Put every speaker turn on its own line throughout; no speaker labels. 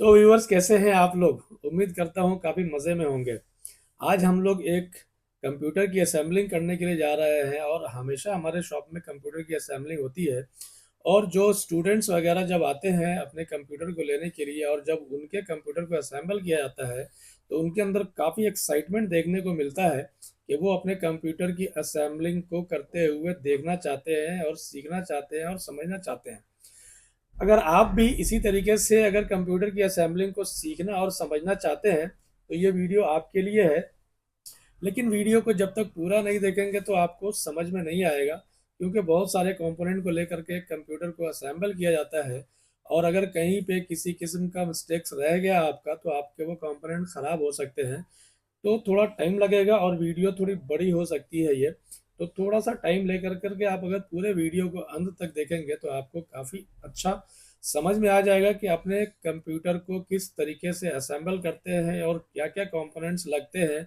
तो व्यूअर्स, कैसे हैं आप लोग? उम्मीद करता हूँ काफ़ी मज़े में होंगे। आज हम लोग एक कंप्यूटर की असेंबलिंग करने के लिए जा रहे हैं और हमेशा हमारे शॉप में कंप्यूटर की असेंबलिंग होती है। और जो स्टूडेंट्स वगैरह जब आते हैं अपने कंप्यूटर को लेने के लिए और जब उनके कंप्यूटर को असेंबल किया जाता है, तो उनके अंदर काफ़ी एक्साइटमेंट देखने को मिलता है कि वो अपने कंप्यूटर की असेंबलिंग को करते हुए देखना चाहते हैं और सीखना चाहते हैं और समझना चाहते हैं। अगर आप भी इसी तरीके से अगर कंप्यूटर की असेंबलिंग को सीखना और समझना चाहते हैं, तो ये वीडियो आपके लिए है। लेकिन वीडियो को जब तक पूरा नहीं देखेंगे तो आपको समझ में नहीं आएगा, क्योंकि बहुत सारे कंपोनेंट को लेकर के कंप्यूटर को असेंबल किया जाता है। और अगर कहीं पे किसी किस्म का मिस्टेक्स रह गया आपका, तो आपके वो कंपोनेंट ख़राब हो सकते हैं। तो थोड़ा टाइम लगेगा और वीडियो थोड़ी बड़ी हो सकती है ये। तो थोड़ा सा टाइम लेकर करके आप अगर पूरे वीडियो को अंत तक देखेंगे तो आपको काफ़ी अच्छा समझ में आ जाएगा कि अपने कंप्यूटर को किस तरीके से असेंबल करते हैं और क्या क्या कंपोनेंट्स लगते हैं,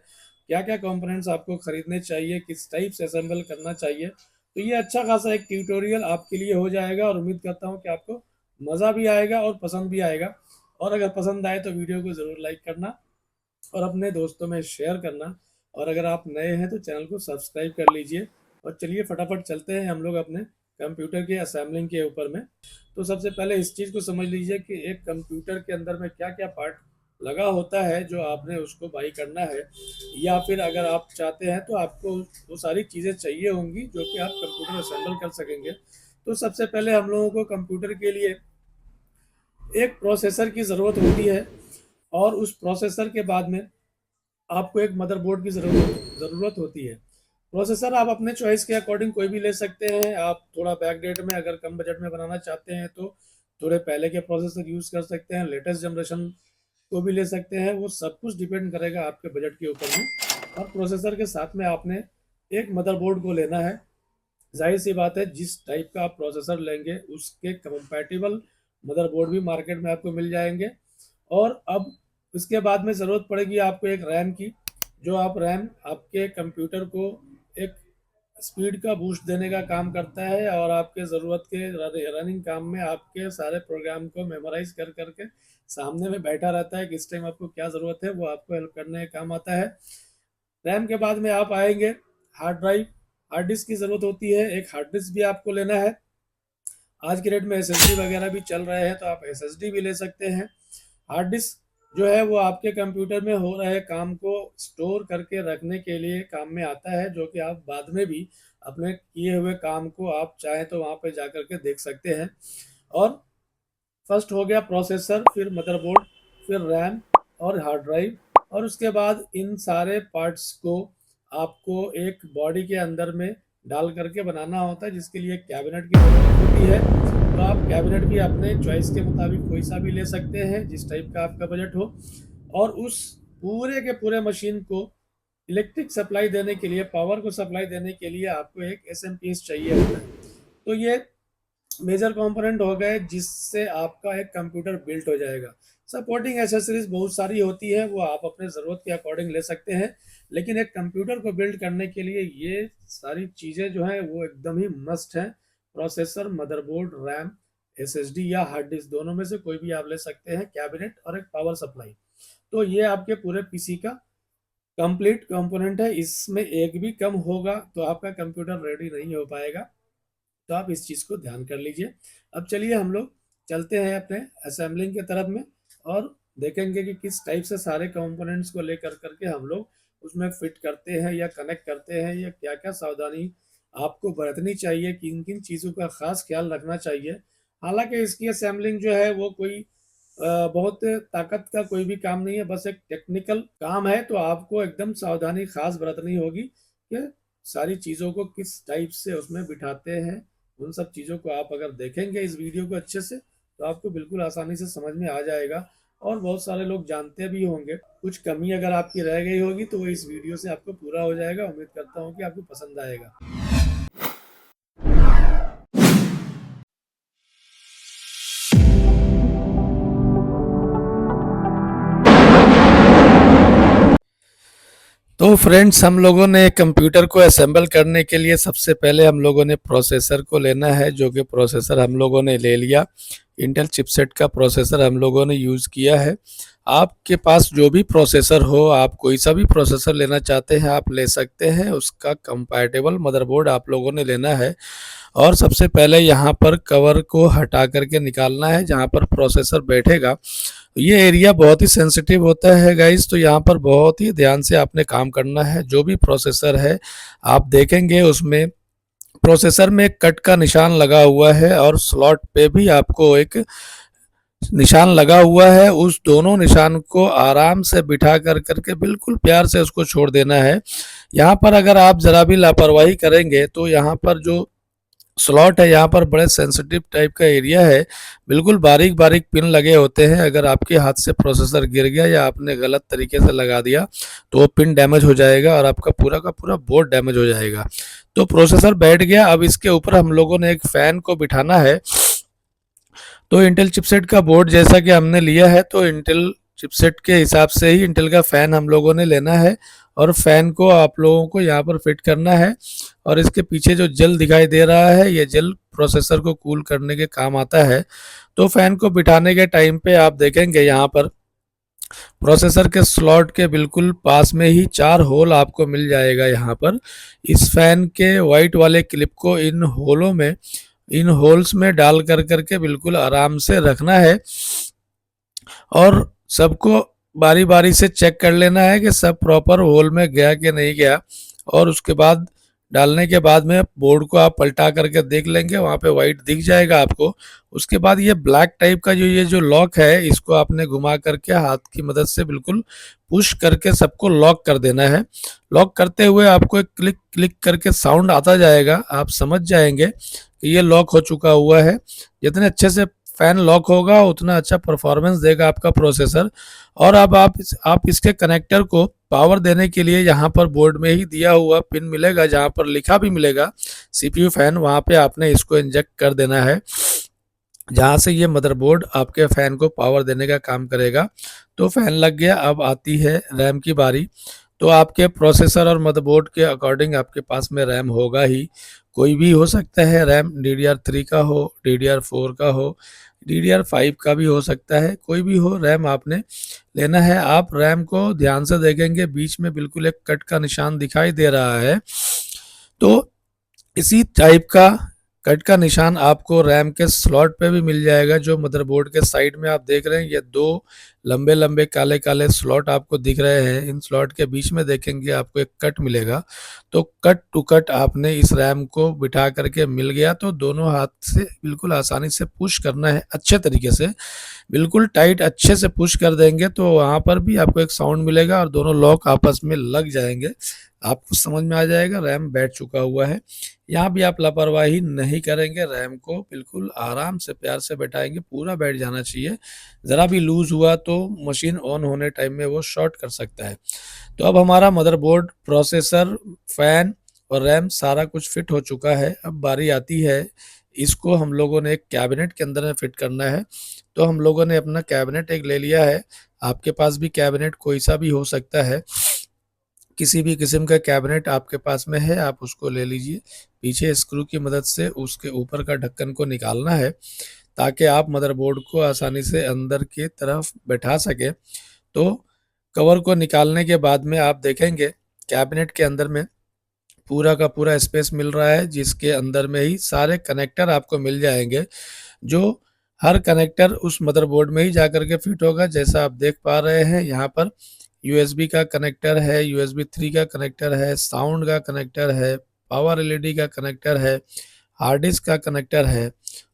क्या क्या कंपोनेंट्स आपको ख़रीदने चाहिए, किस टाइप से असेंबल करना चाहिए। तो ये अच्छा खासा एक ट्यूटोरियल आपके लिए हो जाएगा और उम्मीद करता हूँ कि आपको मज़ा भी आएगा और पसंद भी आएगा। और अगर पसंद आए तो वीडियो को ज़रूर लाइक करना और अपने दोस्तों में शेयर करना। और अगर आप नए हैं तो चैनल को सब्सक्राइब कर लीजिए। और चलिए फटाफट चलते हैं हम लोग अपने कंप्यूटर के असेंबलिंग के ऊपर में। तो सबसे पहले इस चीज़ को समझ लीजिए कि एक कंप्यूटर के अंदर में क्या क्या पार्ट लगा होता है जो आपने उसको बाई करना है, या फिर अगर आप चाहते हैं तो आपको वो सारी चीज़ें चाहिए होंगी जो कि आप कंप्यूटर असेंबल कर सकेंगे। तो सबसे पहले हम लोगों को कंप्यूटर के लिए एक प्रोसेसर की ज़रूरत होती है। और उस प्रोसेसर के बाद में आपको एक मदरबोर्ड की ज़रूरत होती है। प्रोसेसर आप अपने चॉइस के अकॉर्डिंग कोई भी ले सकते हैं। आप थोड़ा बैकडेट में अगर कम बजट में बनाना चाहते हैं तो थोड़े पहले के प्रोसेसर यूज़ कर सकते हैं, लेटेस्ट जनरेशन को भी ले सकते हैं। वो सब कुछ डिपेंड करेगा आपके बजट के ऊपर में। और प्रोसेसर के साथ में आपने एक मदरबोर्ड को लेना है। जाहिर सी बात है, जिस टाइप का आप प्रोसेसर लेंगे उसके कंपैटिबल मदरबोर्ड भी मार्केट में आपको मिल जाएंगे। और अब उसके बाद में ज़रूरत पड़ेगी आपको एक रैम की। जो आप रैम आपके कंप्यूटर को एक स्पीड का बूस्ट देने का काम करता है और आपके ज़रूरत के रनिंग काम में आपके सारे प्रोग्राम को मेमोराइज कर करके सामने में बैठा रहता है। किस टाइम आपको क्या ज़रूरत है वो आपको हेल्प करने का काम आता है। रैम के बाद में आप आएंगे हार्ड ड्राइव। हार्ड डिस्क की ज़रूरत होती है, एक हार्ड डिस्क भी आपको लेना है। आज के डेट में एसएसडी वगैरह भी चल रहे हैं तो आप एसएसडी भी ले सकते हैं। हार्ड डिस्क जो है वो आपके कंप्यूटर में हो रहे काम को स्टोर करके रखने के लिए काम में आता है, जो कि आप बाद में भी अपने किए हुए काम को आप चाहें तो वहाँ पे जा कर के देख सकते हैं। और फर्स्ट हो गया प्रोसेसर, फिर मदरबोर्ड, फिर रैम और हार्ड ड्राइव। और उसके बाद इन सारे पार्ट्स को आपको एक बॉडी के अंदर में डाल करके बनाना होता है, जिसके लिए कैबिनेट की ज़रूरत होती है। तो आप कैबिनेट भी अपने चॉइस के मुताबिक कोई सा भी ले सकते हैं जिस टाइप का आपका बजट हो। और उस पूरे के पूरे मशीन को इलेक्ट्रिक सप्लाई देने के लिए, पावर को सप्लाई देने के लिए आपको एक एसएमपीएस चाहिए होता है। तो ये मेजर कंपोनेंट हो गए जिससे आपका एक कंप्यूटर बिल्ट हो जाएगा। सपोर्टिंग एसेसरीज बहुत सारी होती है, वो आप अपने ज़रूरत के अकॉर्डिंग ले सकते हैं। लेकिन एक कंप्यूटर को बिल्ड करने के लिए ये सारी चीज़ें जो हैं वो एकदम ही मस्ट हैं। प्रोसेसर, मदरबोर्ड, रैम, एसएसडी या हार्ड डिस्क, दोनों में से कोई भी आप ले सकते हैं, कैबिनेट और एक पावर सप्लाई। तो ये आपके पूरे पीसी का कंप्लीट कंपोनेंट है। इसमें एक भी कम होगा तो आपका कंप्यूटर रेडी नहीं हो पाएगा। तो आप इस चीज़ को ध्यान कर लीजिए। अब चलिए हम लोग चलते हैं अपने असेंबलिंग के तरफ में और देखेंगे कि किस टाइप से सारे कंपोनेंट्स को लेकर करके हम लोग उसमें फिट करते हैं या कनेक्ट करते हैं, या क्या क्या सावधानी आपको बरतनी चाहिए, किन किन चीज़ों का ख़ास ख्याल रखना चाहिए। हालांकि इसकी असेंबलिंग जो है वो कोई बहुत ताकत का कोई भी काम नहीं है, बस एक टेक्निकल काम है। तो आपको एकदम सावधानी खास बरतनी होगी कि सारी चीज़ों को किस टाइप से उसमें बिठाते हैं। उन सब चीज़ों को आप अगर देखेंगे इस वीडियो को अच्छे से तो आपको बिल्कुल आसानी से समझ में आ जाएगा। और बहुत सारे लोग जानते भी होंगे। कुछ कमी अगर आपकी रह गई होगी तो वो इस वीडियो से आपको पूरा हो जाएगा। उम्मीद करता हूँ कि आपको पसंद आएगा। तो फ्रेंड्स, हम लोगों ने कंप्यूटर को असेंबल करने के लिए सबसे पहले हम लोगों ने प्रोसेसर को लेना है, जो कि प्रोसेसर हम लोगों ने ले लिया। इंटेल चिपसेट का प्रोसेसर हम लोगों ने यूज़ किया है। आपके पास जो भी प्रोसेसर हो, आप कोई सा भी प्रोसेसर लेना चाहते हैं आप ले सकते हैं। उसका कंपैटिबल मदरबोर्ड आप लोगों ने लेना है और सबसे पहले यहाँ पर कवर को हटा करके निकालना है जहाँ पर प्रोसेसर बैठेगा। ये एरिया बहुत ही सेंसिटिव होता है गाइस, तो यहाँ पर बहुत ही ध्यान से आपने काम करना है। जो भी प्रोसेसर है आप देखेंगे उसमें प्रोसेसर में कट का निशान लगा हुआ है और स्लॉट पे भी आपको एक निशान लगा हुआ है। उस दोनों निशान को आराम से बिठा कर करके बिल्कुल प्यार से उसको छोड़ देना है। यहाँ पर अगर आप ज़रा भी लापरवाही करेंगे तो यहाँ पर जो स्लॉट है, यहाँ पर बड़े सेंसिटिव टाइप का एरिया है, बिल्कुल बारीक बारीक पिन लगे होते हैं। अगर आपके हाथ से प्रोसेसर गिर गया या आपने गलत तरीके से लगा दिया तो वो पिन डैमेज हो जाएगा और आपका पूरा का पूरा बोर्ड डैमेज हो जाएगा। तो प्रोसेसर बैठ गया, अब इसके ऊपर हम लोगों ने एक फ़ैन को बिठाना है। तो इंटेल चिपसेट का बोर्ड जैसा कि हमने लिया है, तो इंटेल चिपसेट के हिसाब से ही इंटेल का फ़ैन हम लोगों ने लेना है और फ़ैन को आप लोगों को यहाँ पर फिट करना है। और इसके पीछे जो जेल दिखाई दे रहा है, ये जेल प्रोसेसर को कूल करने के काम आता है। तो फ़ैन को बिठाने के टाइम पे आप देखेंगे यहाँ पर प्रोसेसर के स्लॉट के बिल्कुल पास में ही 4 होल आपको मिल जाएगा। यहाँ पर इस फ़ैन के वाइट वाले क्लिप को इन होल्स में डाल कर करके बिल्कुल आराम से रखना है और सबको बारी बारी से चेक कर लेना है कि सब प्रॉपर होल में गया कि नहीं गया। और उसके बाद डालने के बाद में बोर्ड को आप पलटा करके देख लेंगे, वहाँ पे वाइट दिख जाएगा आपको। उसके बाद ये ब्लैक टाइप का जो लॉक है, इसको आपने घुमा करके हाथ की मदद से बिल्कुल पुश करके सबको लॉक कर देना है। लॉक करते हुए आपको एक क्लिक क्लिक करके साउंड आता जाएगा, आप समझ जाएंगे कि ये लॉक हो चुका हुआ है। जितने अच्छे से फैन लॉक होगा उतना अच्छा परफॉर्मेंस देगा आपका प्रोसेसर। और अब आप इसके कनेक्टर को पावर देने के लिए यहाँ पर बोर्ड में ही दिया हुआ पिन मिलेगा, जहाँ पर लिखा भी मिलेगा सीपीयू फैन, वहाँ पे आपने इसको इंजेक्ट कर देना है, जहाँ से ये मदरबोर्ड आपके फ़ैन को पावर देने का काम करेगा। तो फ़ैन लग गया, अब आती है रैम की बारी। तो आपके प्रोसेसर और मदरबोर्ड के अकॉर्डिंग आपके पास में रैम होगा ही, कोई भी हो सकता है रैम, DDR3 का हो, DDR4 का हो, DDR5 का भी हो सकता है, कोई भी हो रैम आपने लेना है। आप रैम को ध्यान से देखेंगे, बीच में बिल्कुल एक कट का निशान दिखाई दे रहा है। तो इसी टाइप का कट का निशान आपको रैम के स्लॉट पे भी मिल जाएगा। जो मदरबोर्ड के साइड में आप देख रहे हैं, ये 2 लंबे लंबे काले काले स्लॉट आपको दिख रहे हैं। इन स्लॉट के बीच में देखेंगे आपको एक कट मिलेगा। तो कट टू कट आपने इस रैम को बिठा करके मिल गया, तो दोनों हाथ से बिल्कुल आसानी से पुश करना है अच्छे तरीके से, बिल्कुल टाइट अच्छे से पुश कर देंगे तो वहाँ पर भी आपको एक साउंड मिलेगा और दोनों लॉक आपस में लग जाएंगे। आपको समझ में आ जाएगा रैम बैठ चुका हुआ है। यहाँ भी आप लापरवाही नहीं करेंगे, रैम को बिल्कुल आराम से प्यार से बैठाएंगे, पूरा बैठ जाना चाहिए। ज़रा भी लूज़ हुआ तो मशीन ऑन होने टाइम में वो शॉर्ट कर सकता है। तो अब हमारा मदरबोर्ड, प्रोसेसर, फ़ैन और रैम सारा कुछ फिट हो चुका है। अब बारी आती है, इसको हम लोगों ने एक कैबिनेट के अंदर में फिट करना है। तो हम लोगों ने अपना कैबिनेट एक ले लिया है। आपके पास भी कैबिनेट कोई सा भी हो सकता है, किसी भी किस्म का कैबिनेट आपके पास में है आप उसको ले लीजिए। पीछे स्क्रू की मदद से उसके ऊपर का ढक्कन को निकालना है ताकि आप मदरबोर्ड को आसानी से अंदर की तरफ बैठा सके। तो कवर को निकालने के बाद में आप देखेंगे कैबिनेट के अंदर में पूरा का पूरा स्पेस मिल रहा है, जिसके अंदर में ही सारे कनेक्टर आपको मिल जाएंगे। जो हर कनेक्टर उस मदरबोर्ड में ही जाकर के फिट होगा। जैसा आप देख पा रहे हैं, यहाँ पर USB का कनेक्टर है, USB 3 का कनेक्टर है, साउंड का कनेक्टर है, पावर LED का कनेक्टर है, हार्ड डिस्क का कनेक्टर है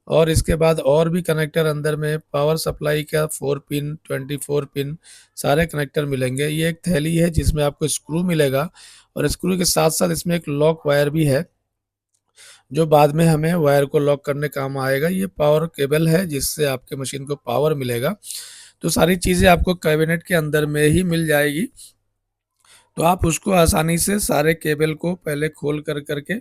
और इसके बाद और भी कनेक्टर अंदर में पावर सप्लाई का 4 पिन, 24 पिन सारे कनेक्टर मिलेंगे। ये एक थैली है जिसमें आपको स्क्रू मिलेगा और स्क्रू के साथ साथ इसमें एक लॉक वायर भी है, जो बाद में हमें वायर को लॉक करने काम आएगा। ये पावर केबल है जिससे आपके मशीन को पावर मिलेगा। तो सारी चीज़ें आपको कैबिनेट के अंदर में ही मिल जाएगी। तो आप उसको आसानी से सारे केबल को पहले खोल कर करके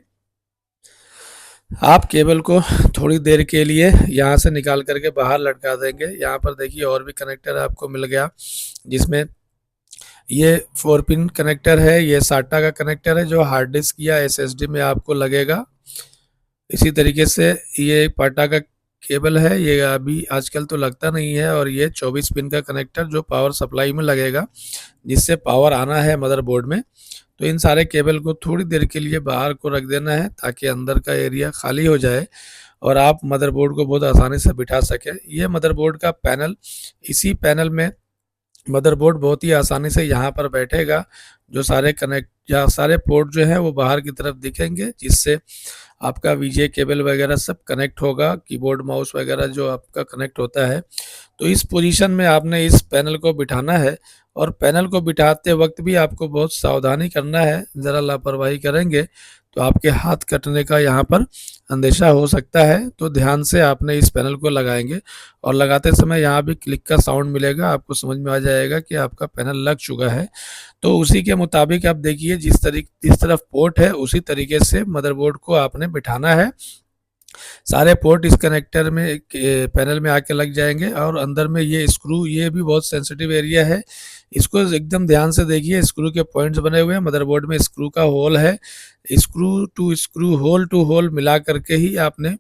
आप केबल को थोड़ी देर के लिए यहाँ से निकाल करके बाहर लटका देंगे। यहाँ पर देखिए और भी कनेक्टर आपको मिल गया, जिसमें ये 4 पिन कनेक्टर है, ये साटा का कनेक्टर है जो हार्ड डिस्क या एसएसडी में आपको लगेगा। इसी तरीके से ये पाटा का केबल है, ये अभी आजकल तो लगता नहीं है, और ये 24 पिन का कनेक्टर जो पावर सप्लाई में लगेगा, जिससे पावर आना है मदरबोर्ड में। तो इन सारे केबल को थोड़ी देर के लिए बाहर को रख देना है ताकि अंदर का एरिया खाली हो जाए और आप मदरबोर्ड को बहुत आसानी से बिठा सकें। ये मदरबोर्ड का पैनल, इसी पैनल में मदरबोर्ड बहुत ही आसानी से यहाँ पर बैठेगा। जो सारे कनेक्ट या सारे पोर्ट जो है वो बाहर की तरफ दिखेंगे, जिससे आपका वीजे केबल वगैरह सब कनेक्ट होगा, कीबोर्ड माउस वगैरह जो आपका कनेक्ट होता है। तो इस पोजीशन में आपने इस पैनल को बिठाना है, और पैनल को बिठाते वक्त भी आपको बहुत सावधानी करना है। ज़रा लापरवाही करेंगे तो आपके हाथ कटने का यहाँ पर अंदेशा हो सकता है। तो ध्यान से आपने इस पैनल को लगाएंगे, और लगाते समय यहाँ भी क्लिक का साउंड मिलेगा, आपको समझ में आ जाएगा कि आपका पैनल लग चुका है। तो उसी के मुताबिक आप देखिए, जिस तरफ पोर्ट है उसी तरीके से मदरबोर्ड को आपने बिठाना है। सारे पोर्ट इस कनेक्टर में पैनल में आके लग जाएंगे, और अंदर में ये स्क्रू, ये भी बहुत सेंसिटिव एरिया है, इसको एकदम ध्यान से देखिए। स्क्रू के पॉइंट्स बने हुए हैं, मदरबोर्ड में स्क्रू का होल है, स्क्रू होल टू होल मिला करके ही आपने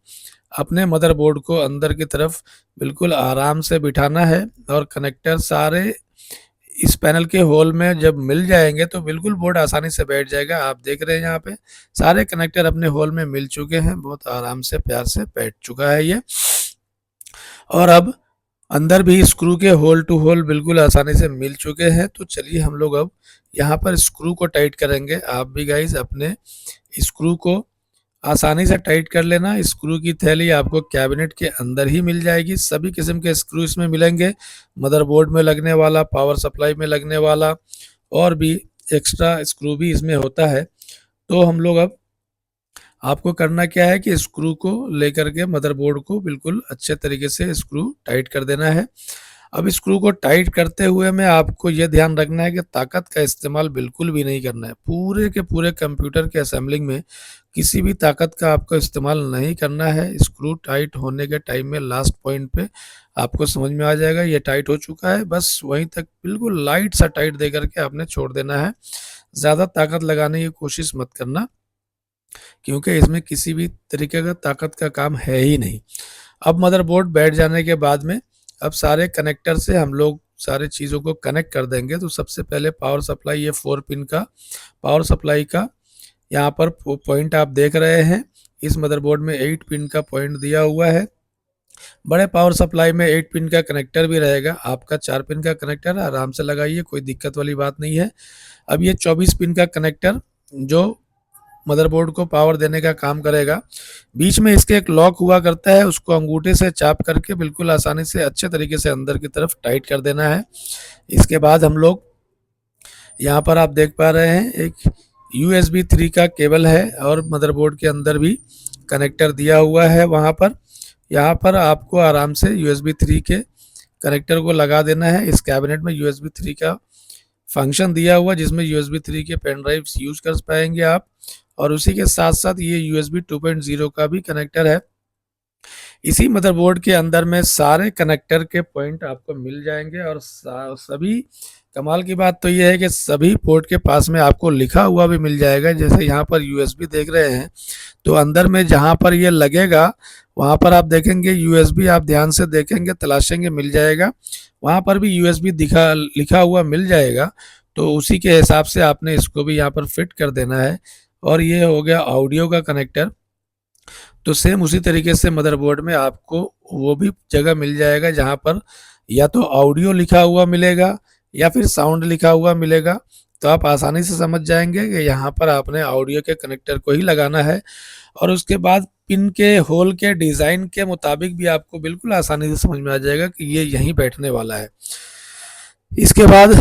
अपने मदरबोर्ड को अंदर की तरफ बिल्कुल आराम से बिठाना है। और कनेक्टर सारे इस पैनल के होल में जब मिल जाएंगे तो बिल्कुल बोर्ड आसानी से बैठ जाएगा। आप देख रहे हैं यहाँ पे सारे कनेक्टर अपने होल में मिल चुके हैं, बहुत आराम से प्यार से बैठ चुका है ये। और अब अंदर भी स्क्रू के होल टू होल बिल्कुल आसानी से मिल चुके हैं। तो चलिए हम लोग अब यहाँ पर स्क्रू को टाइट करेंगे। आप भी गाइज अपने स्क्रू को आसानी से टाइट कर लेना। स्क्रू की थैली आपको कैबिनेट के अंदर ही मिल जाएगी। सभी किस्म के स्क्रू इसमें मिलेंगे, मदरबोर्ड में लगने वाला, पावर सप्लाई में लगने वाला, और भी एक्स्ट्रा स्क्रू भी इसमें होता है। तो हम लोग अब आपको करना क्या है कि स्क्रू को लेकर के मदरबोर्ड को बिल्कुल अच्छे तरीके से स्क्रू टाइट कर देना है। अब स्क्रू को टाइट करते हुए में आपको यह ध्यान रखना है कि ताकत का इस्तेमाल बिल्कुल भी नहीं करना है। पूरे के पूरे कंप्यूटर के असेंबलिंग में किसी भी ताकत का आपको इस्तेमाल नहीं करना है। स्क्रू टाइट होने के टाइम में लास्ट पॉइंट पे आपको समझ में आ जाएगा ये टाइट हो चुका है, बस वहीं तक बिल्कुल लाइट सा टाइट दे करके आपने छोड़ देना है। ज़्यादा ताकत लगाने की कोशिश मत करना, क्योंकि इसमें किसी भी तरीके का ताकत का काम है ही नहीं। अब मदरबोर्ड बैठ जाने के बाद में अब सारे कनेक्टर से हम लोग सारे चीज़ों को कनेक्ट कर देंगे। तो सबसे पहले पावर सप्लाई, ये 4 पिन का पावर सप्लाई का यहाँ पर पॉइंट आप देख रहे हैं। इस मदरबोर्ड में 8 पिन का पॉइंट दिया हुआ है। बड़े पावर सप्लाई में 8 पिन का कनेक्टर भी रहेगा। आपका 4 पिन का कनेक्टर आराम से लगाइए, कोई दिक्कत वाली बात नहीं है। अब ये 24 पिन का कनेक्टर जो मदरबोर्ड को पावर देने का काम करेगा, बीच में इसके एक लॉक हुआ करता है, उसको अंगूठे से चाप करके बिल्कुल आसानी से अच्छे तरीके से अंदर की तरफ टाइट कर देना है। इसके बाद हम लोग यहाँ पर आप देख पा रहे हैं एक USB 3 का केबल है, और मदरबोर्ड के अंदर भी कनेक्टर दिया हुआ है। वहाँ पर यहाँ पर आपको आराम से USB 3 के कनेक्टर को लगा देना है। इस कैबिनेट में USB 3 का फंक्शन दिया हुआ, जिसमें USB 3 के पेन ड्राइव्स यूज कर पाएंगे आप, और उसी के साथ साथ ये USB 2.0 का भी कनेक्टर है। इसी मदरबोर्ड के अंदर में सारे कनेक्टर के पॉइंट आपको मिल जाएंगे, और सभी कमाल की बात तो ये है कि सभी पोर्ट के पास में आपको लिखा हुआ भी मिल जाएगा। जैसे यहाँ पर USB देख रहे हैं, तो अंदर में जहाँ पर ये लगेगा वहाँ पर आप देखेंगे USB, आप ध्यान से देखेंगे, तलाशेंगे, मिल जाएगा। वहाँ पर भी USB लिखा हुआ मिल जाएगा। तो उसी के हिसाब से आपने इसको भी यहाँ पर फिट कर देना है। और ये हो गया ऑडियो का कनेक्टर। तो सेम उसी तरीके से मदरबोर्ड में आपको वो भी जगह मिल जाएगा जहाँ पर या तो ऑडियो लिखा हुआ मिलेगा या फिर साउंड लिखा हुआ मिलेगा। तो आप आसानी से समझ जाएंगे कि यहाँ पर आपने ऑडियो के कनेक्टर को ही लगाना है। और उसके बाद पिन के होल के डिज़ाइन के मुताबिक भी आपको बिल्कुल आसानी से समझ में आ जाएगा कि ये यहीं बैठने वाला है। इसके बाद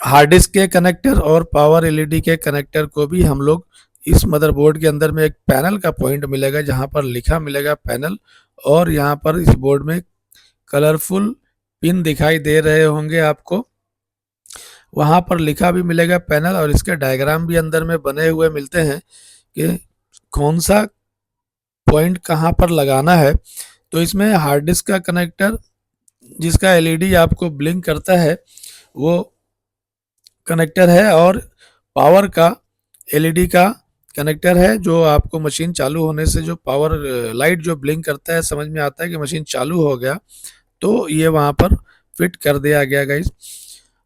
हार्ड डिस्क के कनेक्टर और पावर LED के कनेक्टर को भी हम लोग इस मदरबोर्ड के अंदर में एक पैनल का पॉइंट मिलेगा जहां पर लिखा मिलेगा पैनल, और यहां पर इस बोर्ड में कलरफुल पिन दिखाई दे रहे होंगे आपको, वहां पर लिखा भी मिलेगा पैनल, और इसके डायग्राम भी अंदर में बने हुए मिलते हैं कि कौन सा पॉइंट कहां पर लगाना है। तो इसमें हार्ड डिस्क का कनेक्टर जिसका LED आपको ब्लिंक करता है वो कनेक्टर है और पावर का एलईडी का कनेक्टर है, जो आपको मशीन चालू होने से जो पावर लाइट जो ब्लिंक करता है, समझ में आता है कि मशीन चालू हो गया, तो ये वहाँ पर फिट कर दिया गया गाइस।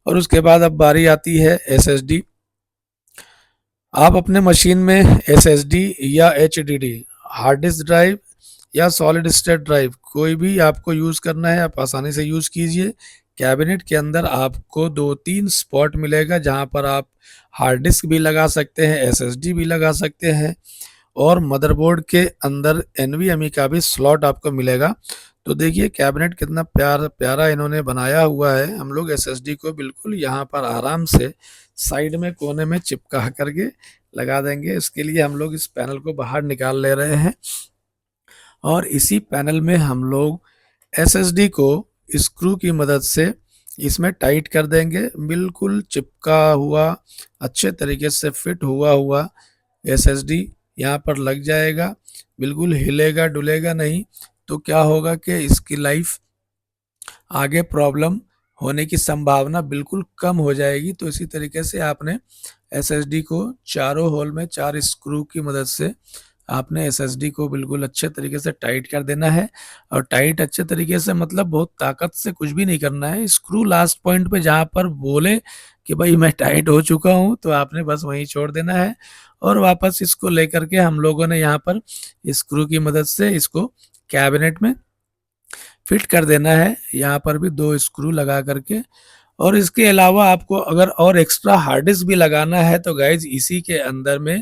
और उसके बाद अब बारी आती है एसएसडी। आप अपने मशीन में एसएसडी या एचडीडी, हार्ड डिस्क ड्राइव या सॉलिड स्टेट ड्राइव, कोई भी आपको यूज़ करना है, आप आसानी से यूज़ कीजिए। कैबिनेट के अंदर आपको 2-3 स्पॉट मिलेगा जहां पर आप हार्ड डिस्क भी लगा सकते हैं, एसएसडी भी लगा सकते हैं, और मदरबोर्ड के अंदर एनवीएमई का भी स्लॉट आपको मिलेगा। तो देखिए कैबिनेट कितना प्यारा इन्होंने बनाया हुआ है। हम लोग एसएसडी को बिल्कुल यहाँ पर आराम से साइड में कोने में चिपका करके लगा देंगे। इसके लिए हम लोग इस पैनल को बाहर निकाल ले रहे हैं और इसी पैनल में हम लोग एसएसडी को स्क्रू की मदद से इसमें टाइट कर देंगे। बिल्कुल चिपका हुआ, अच्छे तरीके से फिट हुआ एसएसडी यहाँ पर लग जाएगा। बिल्कुल हिलेगा डुलेगा नहीं, तो क्या होगा कि इसकी लाइफ आगे प्रॉब्लम होने की संभावना बिल्कुल कम हो जाएगी। तो इसी तरीके से आपने एसएसडी को चारों होल में 4 स्क्रू की मदद से आपने एसएसडी को बिल्कुल अच्छे तरीके से टाइट कर देना है। और टाइट अच्छे तरीके से मतलब बहुत ताकत से कुछ भी नहीं करना है। स्क्रू लास्ट पॉइंट पे जहाँ पर बोले कि भाई मैं टाइट हो चुका हूँ, तो आपने बस वहीं छोड़ देना है और वापस इसको लेकर के हम लोगों ने यहाँ पर स्क्रू की मदद से इसको कैबिनेट में फिट कर देना है। यहाँ पर भी 2 स्क्रू लगा करके। और इसके अलावा आपको अगर और एक्स्ट्रा हार्ड डिस्क भी लगाना है तो गाइज इसी के अंदर में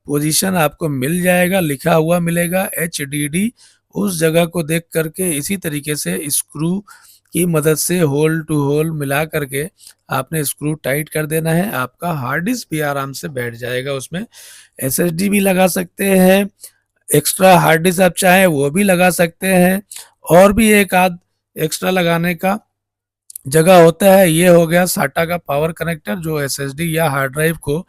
पोजीशन आपको मिल जाएगा, लिखा हुआ मिलेगा HDD। उस जगह को देख करके इसी तरीके से स्क्रू की मदद से होल टू होल मिला करके आपने स्क्रू टाइट कर देना है। आपका हार्ड डिस्क भी आराम से बैठ जाएगा उसमें। SSD भी लगा सकते हैं, एक्स्ट्रा हार्ड डिस्क आप चाहें वो भी लगा सकते हैं, और भी एक आध एक्स्ट्रा लगाने का जगह होता है। ये हो गया साटा का पावर कनेक्टर, जो एसएसडी या हार्ड ड्राइव को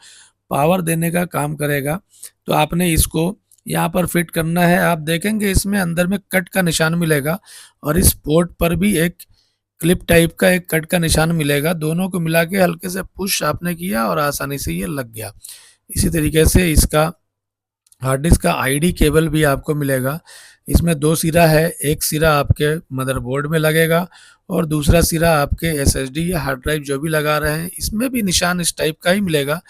पावर देने का काम करेगा। तो आपने इसको यहाँ पर फिट करना है। आप देखेंगे इसमें अंदर में कट का निशान मिलेगा और इस पोर्ट पर भी एक क्लिप टाइप का एक कट का निशान मिलेगा। दोनों को मिला के हल्के से पुश आपने किया और आसानी से ये लग गया। इसी तरीके से इसका हार्ड डिस्क का आईडी केबल भी आपको मिलेगा। इसमें 2 सिरा है, एक सिरा आपके मदरबोर्ड में लगेगा और दूसरा सिरा आपके एसएसडी या हार्ड ड्राइव जो भी लगा रहे हैं, इसमें भी निशान इस टाइप का ही मिलेगा।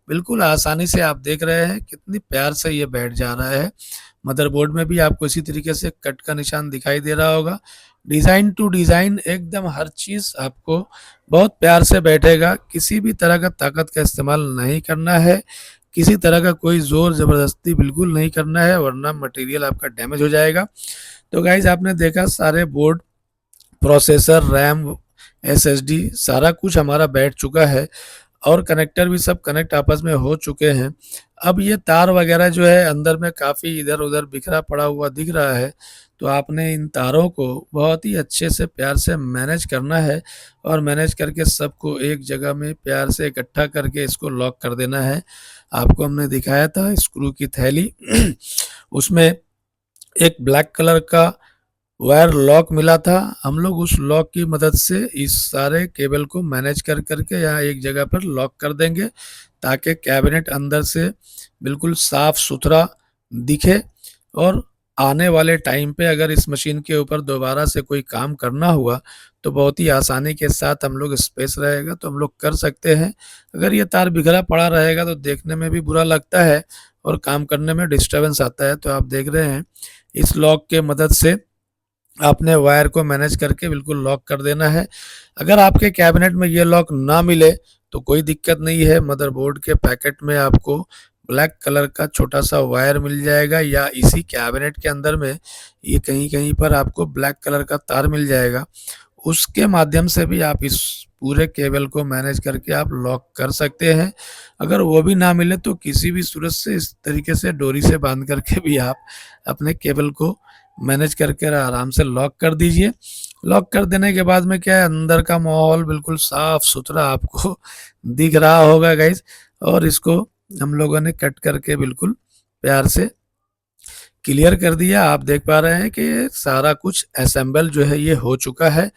बिल्कुल आसानी से आप देख रहे हैं कितनी प्यार से ये बैठ जा रहा है। मदरबोर्ड में भी आपको इसी तरीके से कट का निशान दिखाई दे रहा होगा। डिज़ाइन टू डिज़ाइन एकदम हर चीज़ आपको बहुत प्यार से बैठेगा। किसी भी तरह का ताकत का इस्तेमाल नहीं करना है, किसी तरह का कोई ज़ोर ज़बरदस्ती बिल्कुल नहीं करना है, वरना मटेरियल आपका डैमेज हो जाएगा। तो गाइज आपने देखा सारे बोर्ड, प्रोसेसर, रैम, एसएसडी सारा कुछ हमारा बैठ चुका है और कनेक्टर भी सब कनेक्ट आपस में हो चुके हैं। अब ये तार वगैरह जो है अंदर में काफ़ी इधर उधर बिखरा पड़ा हुआ दिख रहा है, तो आपने इन तारों को बहुत ही अच्छे से प्यार से मैनेज करना है और मैनेज करके सबको एक जगह में प्यार से इकट्ठा करके इसको लॉक कर देना है। आपको हमने दिखाया था स्क्रू की थैली उसमें एक ब्लैक कलर का वायर लॉक मिला था। हम लोग उस लॉक की मदद से इस सारे केबल को मैनेज कर करके यहाँ एक जगह पर लॉक कर देंगे, ताकि कैबिनेट अंदर से बिल्कुल साफ सुथरा दिखे। और आने वाले टाइम पे अगर इस मशीन के ऊपर दोबारा से कोई काम करना हुआ तो बहुत ही आसानी के साथ हम लोग स्पेस रहेगा तो हम लोग कर सकते हैं। अगर ये तार बिखरा पड़ा रहेगा तो देखने में भी बुरा लगता है और काम करने में डिस्टर्बेंस आता है। तो आप देख रहे हैं इस लॉक के मदद से आपने वायर को मैनेज करके बिल्कुल लॉक कर देना है। अगर आपके कैबिनेट में ये लॉक ना मिले तो कोई दिक्कत नहीं है, मदरबोर्ड के पैकेट में आपको ब्लैक कलर का छोटा सा वायर मिल जाएगा, या इसी कैबिनेट के अंदर में ये कहीं कहीं पर आपको ब्लैक कलर का तार मिल जाएगा। उसके माध्यम से भी आप इस पूरे केबल को मैनेज करके आप लॉक कर सकते हैं। अगर वो भी ना मिले तो किसी भी सूरत से इस तरीके से डोरी से बांध करके भी आप अपने केबल को मैनेज करके आराम से लॉक कर दीजिए। लॉक कर देने के बाद में क्या है, अंदर का माहौल बिल्कुल साफ सुथरा आपको दिख रहा होगा गाइज। और इसको हम लोगों ने कट करके बिल्कुल प्यार से क्लियर कर दिया। आप देख पा रहे हैं कि सारा कुछ असेंबल जो है ये हो चुका है।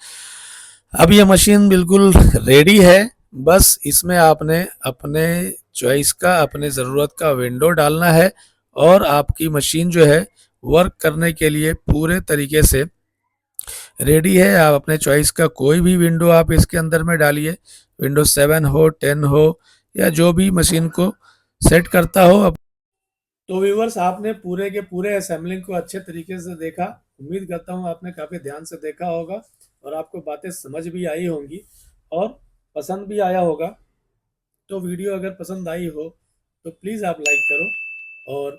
अब ये मशीन बिल्कुल रेडी है बस इसमें आपने अपने चॉइस का, अपने ज़रूरत का विंडो डालना है और आपकी मशीन जो है वर्क करने के लिए पूरे तरीके से रेडी है। आप अपने चॉइस का कोई भी विंडो आप इसके अंदर में डालिए, विंडोज 7 हो, 10 हो, या जो भी मशीन को सेट करता हो। तो व्यूवर्स, आपने पूरे के पूरे असेंबलिंग को अच्छे तरीके से देखा। उम्मीद करता हूँ आपने काफ़ी ध्यान से देखा होगा और आपको बातें समझ भी आई होंगी और पसंद भी आया होगा। तो वीडियो अगर पसंद आई हो तो प्लीज़ आप लाइक करो, और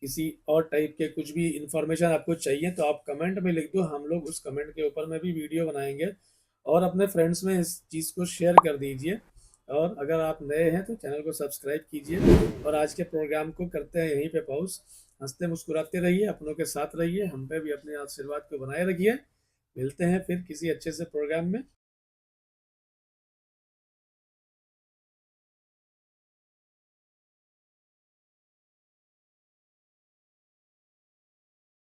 किसी और टाइप के कुछ भी इंफॉर्मेशन आपको चाहिए तो आप कमेंट में लिख दो, हम लोग उस कमेंट के ऊपर में भी वीडियो बनाएंगे। और अपने फ्रेंड्स में इस चीज़ को शेयर कर दीजिए। और अगर आप नए हैं तो चैनल को सब्सक्राइब कीजिए। और आज के प्रोग्राम को करते हैं यहीं पे पॉज। हंसते मुस्कुराते रहिए, अपनों के साथ रहिए, हम पे भी अपने आशीर्वाद को बनाए रखिए। मिलते हैं फिर किसी अच्छे से प्रोग्राम में।